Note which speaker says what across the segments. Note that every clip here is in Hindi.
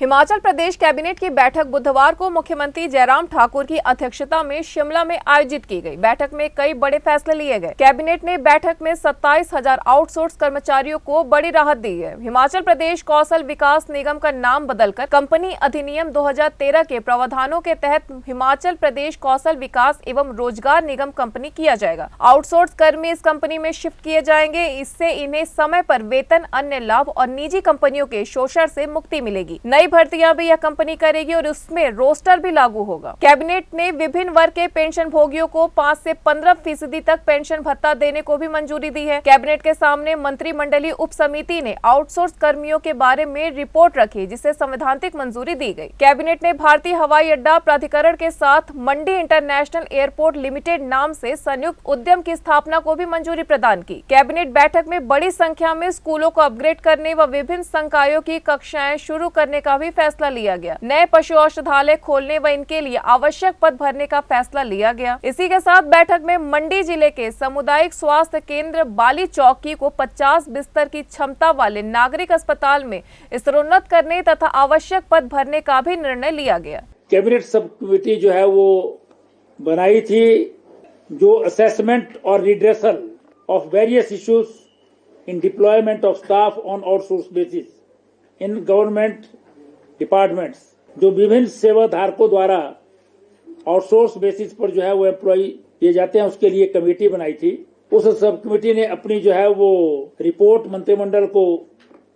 Speaker 1: हिमाचल प्रदेश कैबिनेट की बैठक बुधवार को मुख्यमंत्री जयराम ठाकुर की अध्यक्षता में शिमला में आयोजित की गई। बैठक में कई बड़े फैसले लिए गए। कैबिनेट ने बैठक में 27,000 आउटसोर्स कर्मचारियों को बड़ी राहत दी है। हिमाचल प्रदेश कौशल विकास निगम का नाम बदलकर कंपनी अधिनियम 2013 के प्रावधानों के तहत हिमाचल प्रदेश कौशल विकास एवं रोजगार निगम कंपनी किया जाएगा। आउटसोर्स कर्मी इस कंपनी में शिफ्ट किए जाएंगे। इससे इन्हें समय पर वेतन, अन्य लाभ और निजी कंपनियों के शोषण से मुक्ति मिलेगी। नई भर्तियां भी यह कंपनी करेगी और उसमें रोस्टर भी लागू होगा। कैबिनेट ने विभिन्न वर्ग के पेंशन भोगियों को 5 से 15% तक पेंशन भत्ता देने को भी मंजूरी दी है। कैबिनेट के सामने मंत्रिमंडलीय उप समिति ने आउटसोर्स कर्मियों के बारे में रिपोर्ट रखी, जिसे संवैधानिक मंजूरी दी गई। कैबिनेट ने भारतीय हवाई अड्डा प्राधिकरण के साथ मंडी इंटरनेशनल एयरपोर्ट लिमिटेड नाम से संयुक्त उद्यम की स्थापना को भी मंजूरी प्रदान की। कैबिनेट बैठक में बड़ी संख्या में स्कूलों को अपग्रेड करने व विभिन्न संकायों की कक्षाएं शुरू करने का भी फैसला लिया गया। नए पशु औषधालय खोलने व इनके लिए आवश्यक पद भरने का फैसला लिया गया। इसी के साथ बैठक में मंडी जिले के सामुदायिक स्वास्थ्य केंद्र बाली चौकी को 50 बिस्तर की क्षमता वाले नागरिक अस्पताल में स्तरोन्नत करने तथा आवश्यक पद भरने का भी निर्णय लिया गया।
Speaker 2: कैबिनेट सब कमेटी जो है वो बनाई थी, जो असेसमेंट और redressal of various issues in deployment of staff on outsource basis in government departments, जो विभिन्न सेवा धारकों द्वारा आउटसोर्स बेसिस पर जो है वो एम्प्लॉय किए जाते हैं, उसके लिए कमेटी बनाई थी। उस सब कमेटी ने अपनी जो है वो रिपोर्ट मंत्रिमंडल को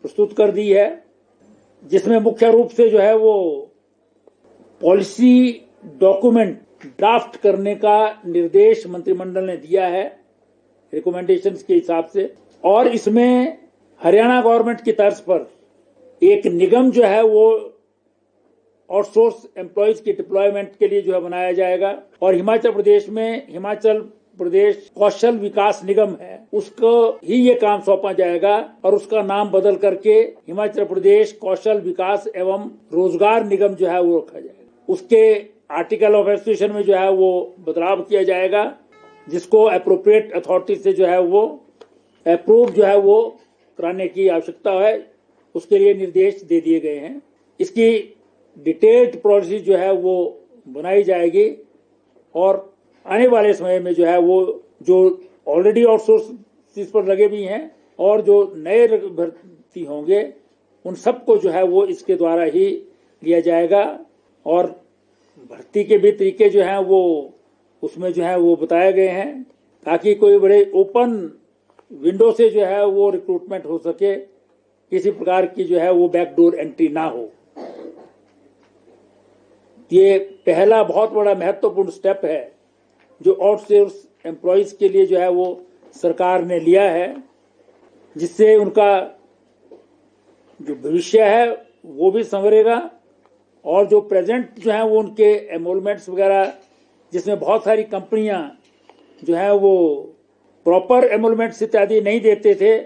Speaker 2: प्रस्तुत कर दी है, जिसमें मुख्य रूप से जो है वो पॉलिसी डॉक्यूमेंट ड्राफ्ट करने का निर्देश मंत्रिमंडल ने दिया है रिकमेंडेशंस के हिसाब से। और इसमें हरियाणा गवर्नमेंट की तर्ज पर एक निगम जो है वो आउटसोर्स एम्प्लॉयज की डिप्लॉयमेंट के लिए जो है बनाया जाएगा। और हिमाचल प्रदेश में हिमाचल प्रदेश कौशल विकास निगम है, उसको ही ये काम सौंपा जाएगा और उसका नाम बदल करके हिमाचल प्रदेश कौशल विकास एवं रोजगार निगम जो है वो रखा जाएगा। उसके आर्टिकल ऑफ एसोसिएशन में जो है वो बदलाव किया जाएगा, जिसको एप्रोप्रिएट अथॉरिटी से जो है वो अप्रूव जो है वो कराने की आवश्यकता है, उसके लिए निर्देश दे दिए गए हैं। इसकी डिटेल्ड पॉलिसी जो है वो बनाई जाएगी और आने वाले समय में जो है वो जो ऑलरेडी आउटसोर्स पर लगे भी हैं और जो नए भर्ती होंगे उन सबको जो है वो इसके द्वारा ही लिया जाएगा। और भर्ती के भी तरीके जो हैं वो उसमें जो है वो बताए गए हैं, ताकि कोई बड़े ओपन विंडो से जो है वो रिक्रूटमेंट हो सके, किसी प्रकार की जो है वो बैकडोर एंट्री ना हो। ये पहला बहुत बड़ा महत्वपूर्ण स्टेप है जो आउटसोर्स एम्प्लॉयज के लिए जो है वो सरकार ने लिया है, जिससे उनका जो भविष्य है वो भी संवरेगा और जो प्रेजेंट जो है वो उनके एनरोलमेंट्स वगैरह, जिसमें बहुत सारी कंपनियां जो है वो प्रॉपर एनरोलमेंट्स इत्यादि नहीं देते थे,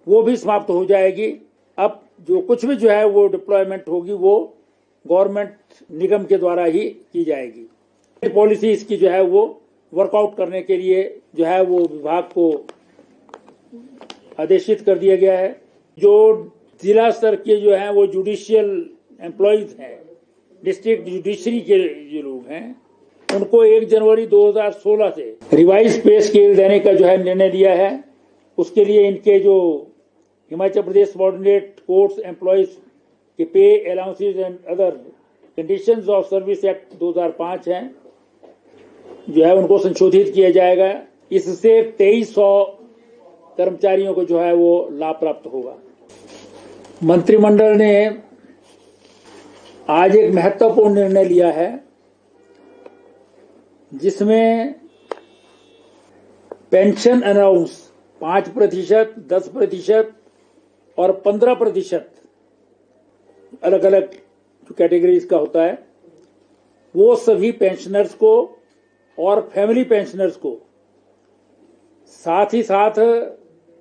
Speaker 2: वो भी समाप्त हो जाएगी। अब जो कुछ भी जो है वो डिप्लॉयमेंट होगी वो गवर्नमेंट निगम के द्वारा ही की जाएगी। पॉलिसी इसकी जो है वो वर्कआउट करने के लिए जो है वो विभाग को आदेशित कर दिया गया है। जो जिला स्तर के जो है वो जुडिशियल एम्प्लॉयज हैं, डिस्ट्रिक्ट जुडिशरी के जो लोग हैं, उनको 1 जनवरी 2016 से रिवाइज पे स्केल देने का जो है निर्णय लिया है। उसके लिए इनके जो Himachal Pradesh subordinate courts employees के पे allowances and other conditions of service act 2005 हैं, जो है उनको संशोधित किया जाएगा। इससे 2300 कर्मचारियों को जो है वो लाभ प्राप्त होगा। मंत्रिमंडल ने आज एक महत्वपूर्ण निर्णय लिया है, जिसमें पेंशन अलाउंस 5%, 10% और 15% अलग अलग जो कैटेगरीज का होता है, वो सभी पेंशनर्स को और फैमिली पेंशनर्स को, साथ ही साथ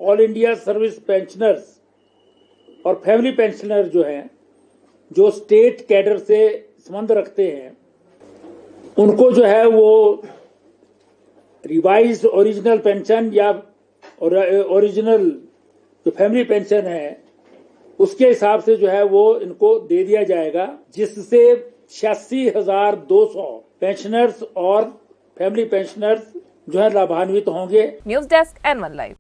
Speaker 2: ऑल इंडिया सर्विस पेंशनर्स और फैमिली पेंशनर जो हैं, जो स्टेट कैडर से संबंध रखते हैं, उनको जो है वो रिवाइज्ड ओरिजिनल पेंशन या ओरिजिनल जो फैमिली पेंशन है उसके हिसाब से जो है वो इनको दे दिया जाएगा, जिससे 86,200 पेंशनर्स और फैमिली पेंशनर्स जो है लाभान्वित होंगे।
Speaker 1: News desk N1 live.